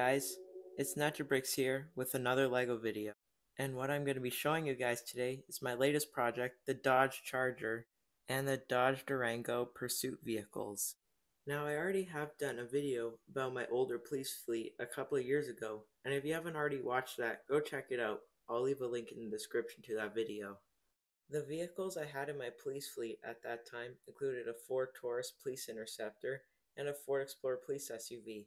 guys, it's Bricks here with another LEGO video. And what I'm going to be showing you guys today is my latest project, the Dodge Charger and the Dodge Durango pursuit vehicles. Now I already have done a video about my older police fleet a couple of years ago, and if you haven't already watched that, go check it out. I'll leave a link in the description to that video. The vehicles I had in my police fleet at that time included a Ford Taurus Police Interceptor and a Ford Explorer Police SUV.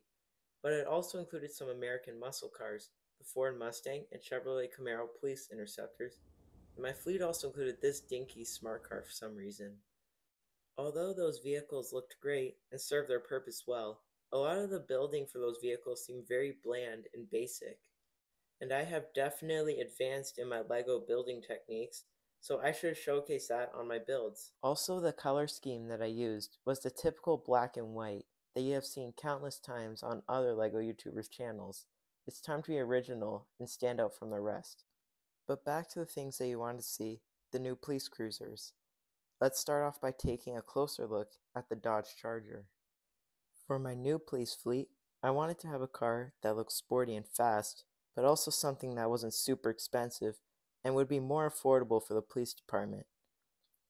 But it also included some American muscle cars, the Ford Mustang and Chevrolet Camaro Police Interceptors, and my fleet also included this dinky smart car for some reason. Although those vehicles looked great and served their purpose well, a lot of the building for those vehicles seemed very bland and basic. And I have definitely advanced in my LEGO building techniques, so I should showcase that on my builds. Also, the color scheme that I used was the typical black and white that you have seen countless times on other LEGO YouTubers' channels. It's time to be original and stand out from the rest. But back to the things that you want to see, the new police cruisers. Let's start off by taking a closer look at the Dodge Charger. For my new police fleet, I wanted to have a car that looked sporty and fast, but also something that wasn't super expensive and would be more affordable for the police department.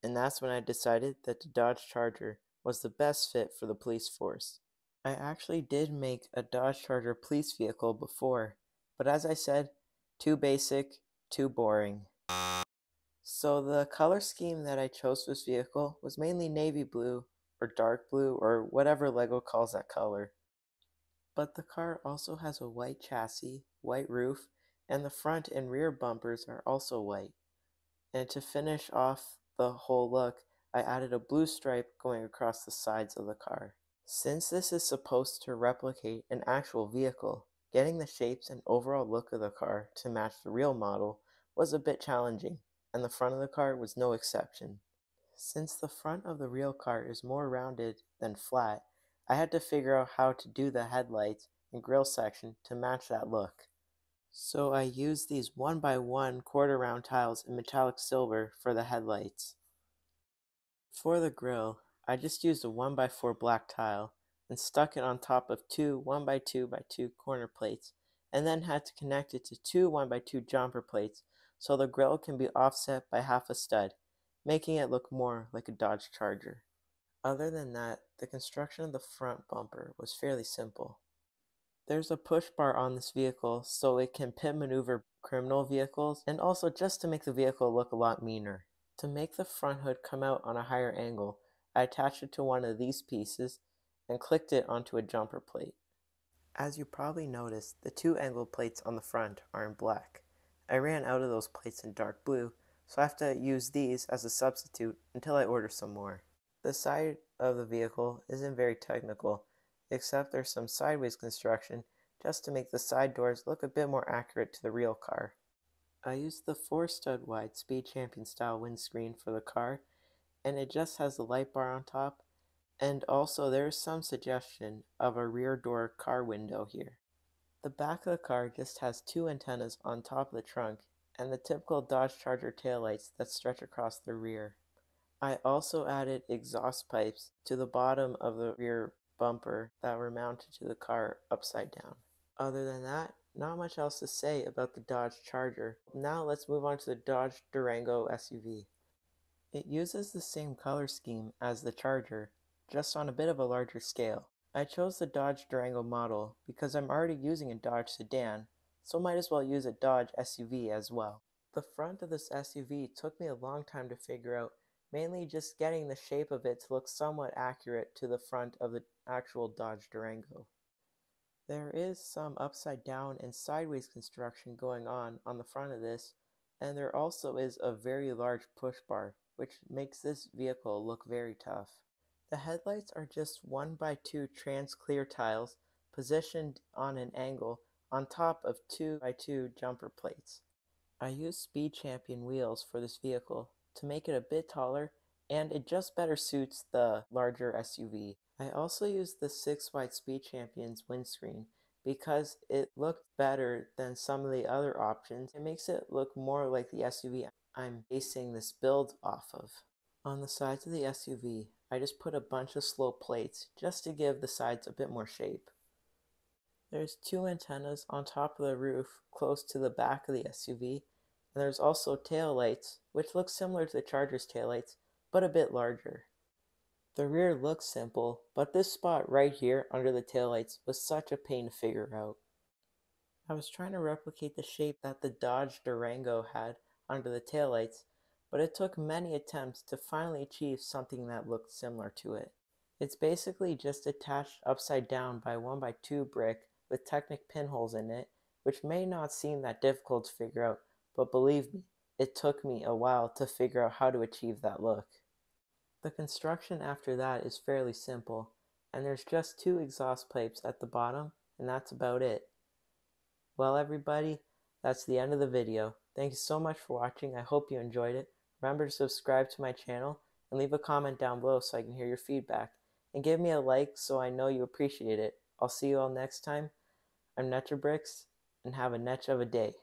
And that's when I decided that the Dodge Charger was the best fit for the police force. I actually did make a Dodge Charger police vehicle before, but as I said, too basic, too boring. So the color scheme that I chose for this vehicle was mainly navy blue or dark blue or whatever LEGO calls that color. But the car also has a white chassis, white roof, and the front and rear bumpers are also white. And to finish off the whole look, I added a blue stripe going across the sides of the car. Since this is supposed to replicate an actual vehicle, getting the shapes and overall look of the car to match the real model was a bit challenging, and the front of the car was no exception. Since the front of the real car is more rounded than flat, I had to figure out how to do the headlights and grille section to match that look. So I used these 1x1 quarter round tiles in metallic silver for the headlights. For the grille, I just used a 1x4 black tile and stuck it on top of two 1x2x2 corner plates, and then had to connect it to two 1x2 jumper plates so the grille can be offset by half a stud, making it look more like a Dodge Charger. Other than that, the construction of the front bumper was fairly simple. There's a push bar on this vehicle so it can pit maneuver criminal vehicles, and also just to make the vehicle look a lot meaner. To make the front hood come out on a higher angle, I attached it to one of these pieces and clicked it onto a jumper plate. As you probably noticed, the two angle plates on the front are in black. I ran out of those plates in dark blue, so I have to use these as a substitute until I order some more. The side of the vehicle isn't very technical, except there's some sideways construction just to make the side doors look a bit more accurate to the real car. I used the 4-stud wide Speed Champion style windscreen for the car, and it just has the light bar on top, and also there is some suggestion of a rear door car window here. The back of the car just has two antennas on top of the trunk and the typical Dodge Charger taillights that stretch across the rear. I also added exhaust pipes to the bottom of the rear bumper that were mounted to the car upside down. Other than that, not much else to say about the Dodge Charger. Now let's move on to the Dodge Durango SUV. It uses the same color scheme as the Charger, just on a bit of a larger scale. I chose the Dodge Durango model because I'm already using a Dodge sedan, so might as well use a Dodge SUV as well. The front of this SUV took me a long time to figure out, mainly just getting the shape of it to look somewhat accurate to the front of the actual Dodge Durango. There is some upside down and sideways construction going on the front of this, and there also is a very large push bar, which makes this vehicle look very tough. The headlights are just 1x2 trans clear tiles positioned on an angle on top of 2x2 jumper plates. I used Speed Champion wheels for this vehicle to make it a bit taller, and it just better suits the larger SUV. I also used the 6-wide Speed Champion's windscreen because it looked better than some of the other options. It makes it look more like the SUV I'm basing this build off of. On the sides of the SUV, I just put a bunch of slope plates just to give the sides a bit more shape. There's two antennas on top of the roof close to the back of the SUV, and there's also tail lights, which look similar to the Charger's taillights, but a bit larger. The rear looks simple, but this spot right here under the taillights was such a pain to figure out. I was trying to replicate the shape that the Dodge Durango had under the taillights, but it took many attempts to finally achieve something that looked similar to it. It's basically just attached upside down by 1x2 brick with Technic pinholes in it, which may not seem that difficult to figure out, but believe me, it took me a while to figure out how to achieve that look. The construction after that is fairly simple, and there's just two exhaust pipes at the bottom, and that's about it. Well, everybody, that's the end of the video. Thank you so much for watching. I hope you enjoyed it. Remember to subscribe to my channel and leave a comment down below so I can hear your feedback. And give me a like so I know you appreciate it. I'll see you all next time. I'm Netrabricks, and have a netch of a day.